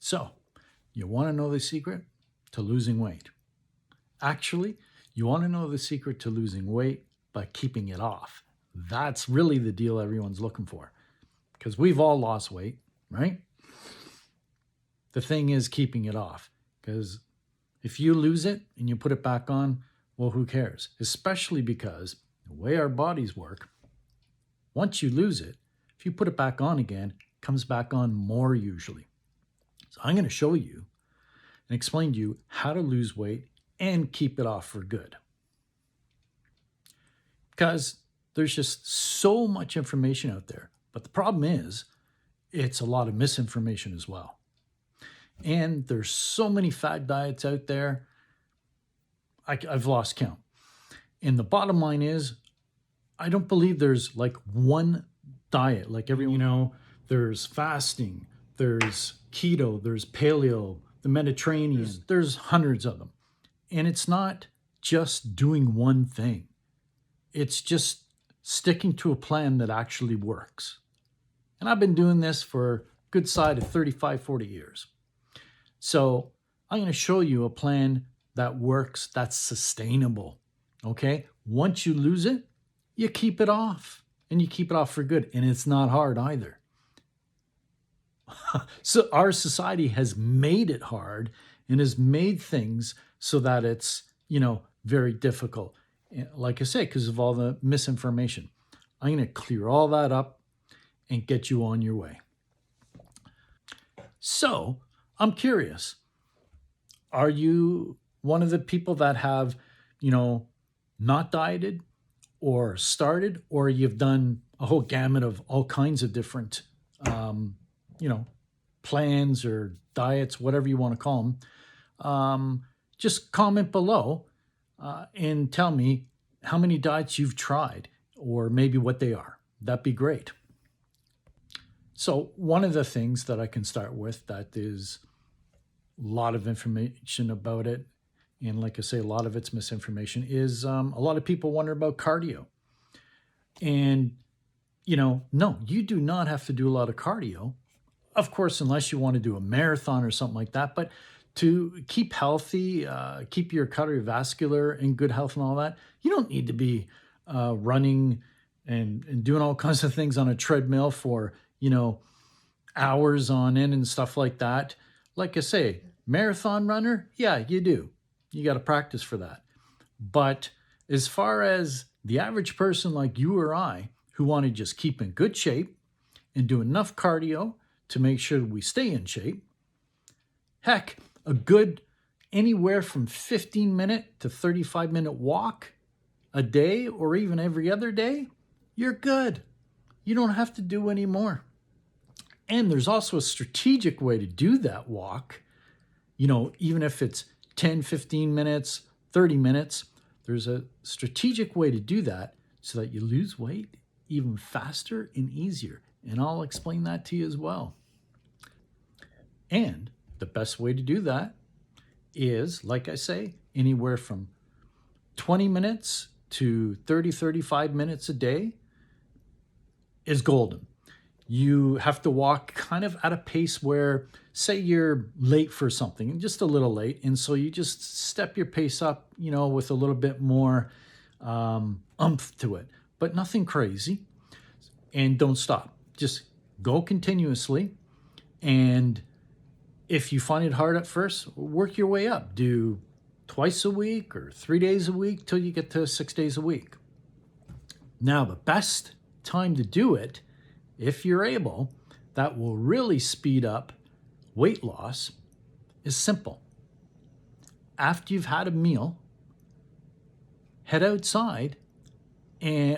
So, you want to know the secret to losing weight? Actually, you want to know the secret to losing weight by keeping it off. That's really the deal everyone's looking for because we've all lost weight, right? The thing is keeping it off because if you lose it and you put it back on, well, who cares? Especially because the way our bodies work, once you lose it, if you put it back on again, it comes back on more usually. So I'm going to show you and explain to you how to lose weight and keep it off for good. Because there's just so much information out there. But the problem is, it's a lot of misinformation as well. And there's so many fad diets out there, I've lost count. And the bottom line is, I don't believe there's like one diet. Like everyone, there's fasting, there's keto, there's paleo, the Mediterranean. There's hundreds of them. And it's not just doing one thing. It's just sticking to a plan that actually works. And I've been doing this for a good side of 35, 40 years. So I'm going to show you a plan that works, that's sustainable. Okay? Once you lose it, you keep it off. And you keep it off for good. And it's not hard either. So our society has made it hard and has made things so that it's, very difficult. Like I say, because of all the misinformation. I'm going to clear all that up and get you on your way. So I'm curious, are you one of the people that have, not dieted or started, or you've done a whole gamut of all kinds of different, plans or diets, whatever you want to call them? Just comment below and tell me how many diets you've tried or maybe what they are. That'd be great. So one of the things that I can start with that is a lot of information about it, and like I say, a lot of it's misinformation, is a lot of people wonder about cardio. And, no, you do not have to do a lot of cardio. Of course, unless you want to do a marathon or something like that. But to keep healthy, keep your cardiovascular in good health and all that, you don't need to be running and doing all kinds of things on a treadmill for, hours on end and stuff like that. Like I say, marathon runner, yeah, you do. You got to practice for that. But as far as the average person like you or I, who want to just keep in good shape and do enough cardio to make sure that we stay in shape, heck, a good anywhere from 15-minute to 35-minute walk a day or even every other day, you're good. You don't have to do any more. And there's also a strategic way to do that walk. Even if it's 10, 15 minutes, 30 minutes, there's a strategic way to do that so that you lose weight even faster and easier. And I'll explain that to you as well. And the best way to do that is, like I say, anywhere from 20 minutes to 30, 35 minutes a day is golden. You have to walk kind of at a pace where, say you're late for something, just a little late, and so you just step your pace up, with a little bit more oomph to it, but nothing crazy. And don't stop. Just go continuously. And if you find it hard at first, work your way up. Do twice a week or 3 days a week till you get to 6 days a week. Now, the best time to do it, if you're able, that will really speed up weight loss, is simple. After you've had a meal, head outside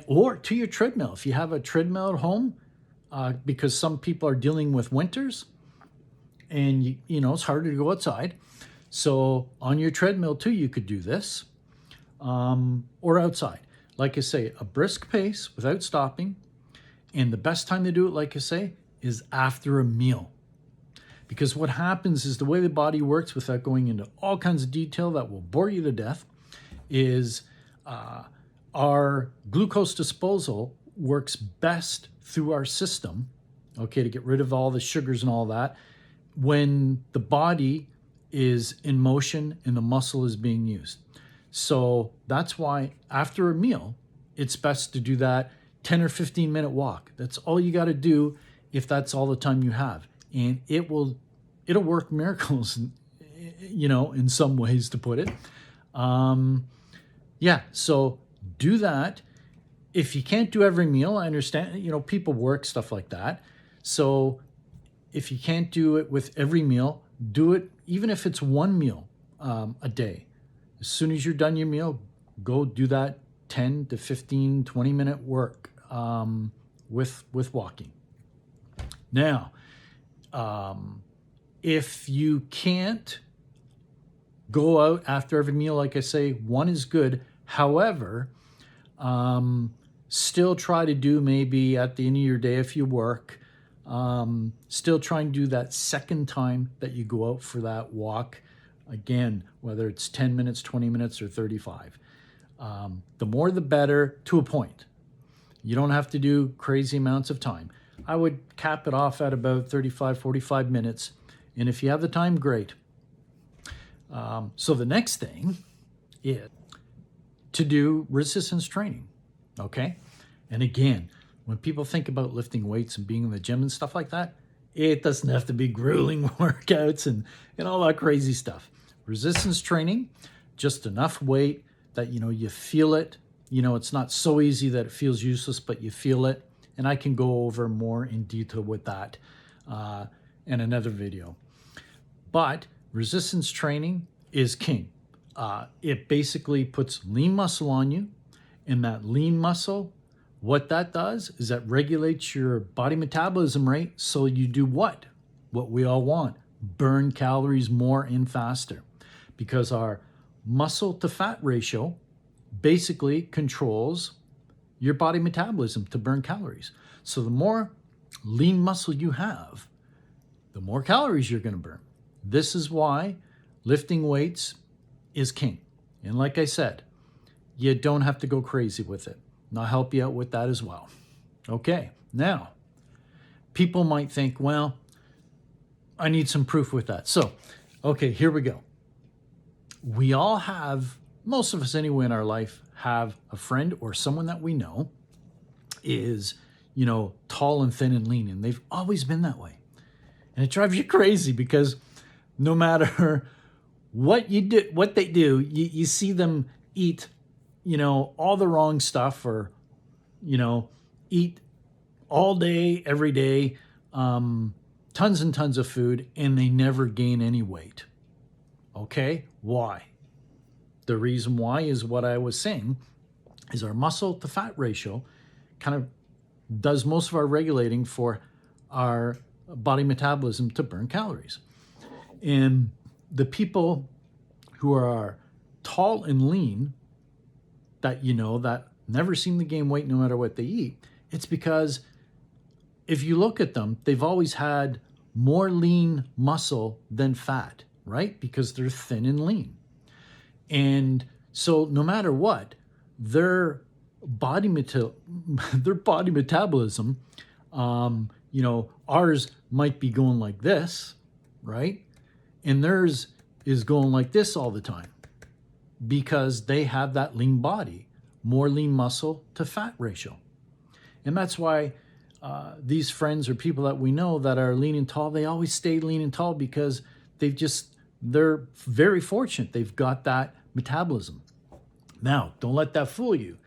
or to your treadmill. If you have a treadmill at home, because some people are dealing with winters and it's harder to go outside. So on your treadmill too, you could do this, or outside. Like I say, a brisk pace without stopping. And the best time to do it, like I say, is after a meal. Because what happens is the way the body works, without going into all kinds of detail that will bore you to death, is our glucose disposal works best through our system, okay, to get rid of all the sugars and all that, when the body is in motion and the muscle is being used. So that's why after a meal, it's best to do that 10 or 15-minute walk. That's all you got to do if that's all the time you have. And it'll work miracles, in some ways, to put it. Yeah, so do that. If you can't do every meal, I understand, people work, stuff like that. So if you can't do it with every meal, do it even if it's one meal a day. As soon as you're done your meal, go do that 10 to 15, 20-minute work with walking. Now, if you can't go out after every meal, like I say, one is good. However, still try to do maybe at the end of your day if you work, still try and do that second time that you go out for that walk. Again, whether it's 10 minutes, 20 minutes, or 35. The more the better, to a point. You don't have to do crazy amounts of time. I would cap it off at about 35, 45 minutes. And if you have the time, great. So the next thing is to do resistance training, okay? And again, when people think about lifting weights and being in the gym and stuff like that, it doesn't have to be grueling workouts and all that crazy stuff. Resistance training, just enough weight that, you feel it. It's not so easy that it feels useless, but you feel it. And I can go over more in detail with that in another video. But resistance training is king. It basically puts lean muscle on you, and that lean muscle, what that does is that regulates your body metabolism rate, so you do what we all want, burn calories more and faster, because our muscle to fat ratio basically controls your body metabolism to burn calories. So the more lean muscle you have, the more calories you're going to burn. This is why lifting weights is king. And like I said, you don't have to go crazy with it. And I'll help you out with that as well. Okay, now, people might think, well, I need some proof with that. So, okay, here we go. We all have, most of us anyway in our life, have a friend or someone that we know is, tall and thin and lean, and they've always been that way. And it drives you crazy because no matter what you do, what they do, you see them eat, all the wrong stuff, or, eat all day, every day, tons and tons of food, and they never gain any weight. Okay, why? The reason why is what I was saying, is our muscle to fat ratio kind of does most of our regulating for our body metabolism to burn calories. And the people who are tall and lean that that never seem to gain weight no matter what they eat, it's because if you look at them, they've always had more lean muscle than fat, right? Because they're thin and lean. And so no matter what, their body metabolism, ours might be going like this, right? And theirs is going like this all the time because they have that lean body, more lean muscle to fat ratio. And that's why these friends or people that we know that are lean and tall, they always stay lean and tall because they're very fortunate. They've got that metabolism. Now, don't let that fool you.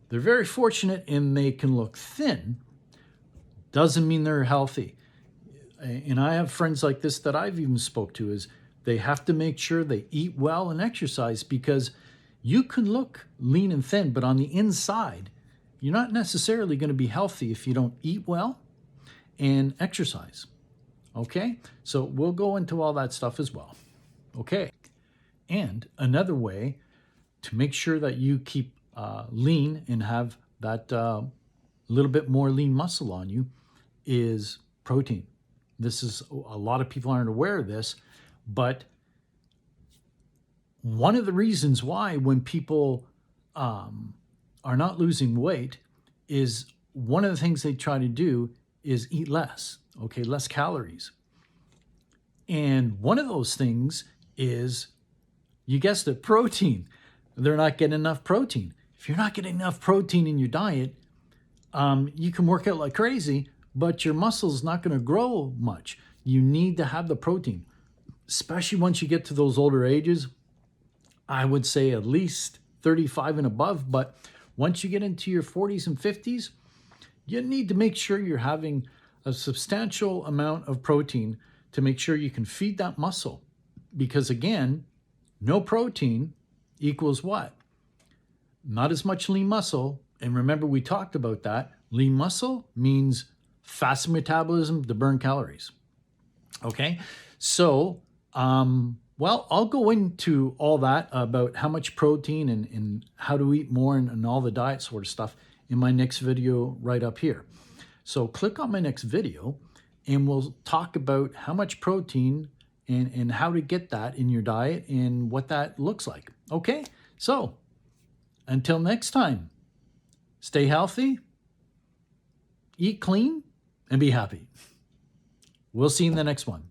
They're very fortunate and they can look thin. Doesn't mean they're healthy. And I have friends like this that I've even spoke to, is they have to make sure they eat well and exercise, because you can look lean and thin, but on the inside, you're not necessarily going to be healthy if you don't eat well and exercise. Okay? So we'll go into all that stuff as well. Okay. And another way to make sure that you keep lean and have that little bit more lean muscle on you is protein. This is, a lot of people aren't aware of this, but one of the reasons why when people are not losing weight is one of the things they try to do is eat less, okay, less calories. And one of those things is, you guessed it, protein. They're not getting enough protein. If you're not getting enough protein in your diet, you can work out like crazy, but your muscle's not going to grow much. You need to have the protein, especially once you get to those older ages. I would say at least 35 and above, but once you get into your 40s and 50s, you need to make sure you're having a substantial amount of protein to make sure you can feed that muscle. Because again, no protein equals what? Not as much lean muscle. And remember, we talked about that. Lean muscle means fast metabolism to burn calories. Okay, so, well, I'll go into all that about how much protein and how to eat more and all the diet sort of stuff in my next video right up here. So click on my next video and we'll talk about how much protein and how to get that in your diet and what that looks like. Okay, so until next time, stay healthy, eat clean, and be happy. We'll see you in the next one.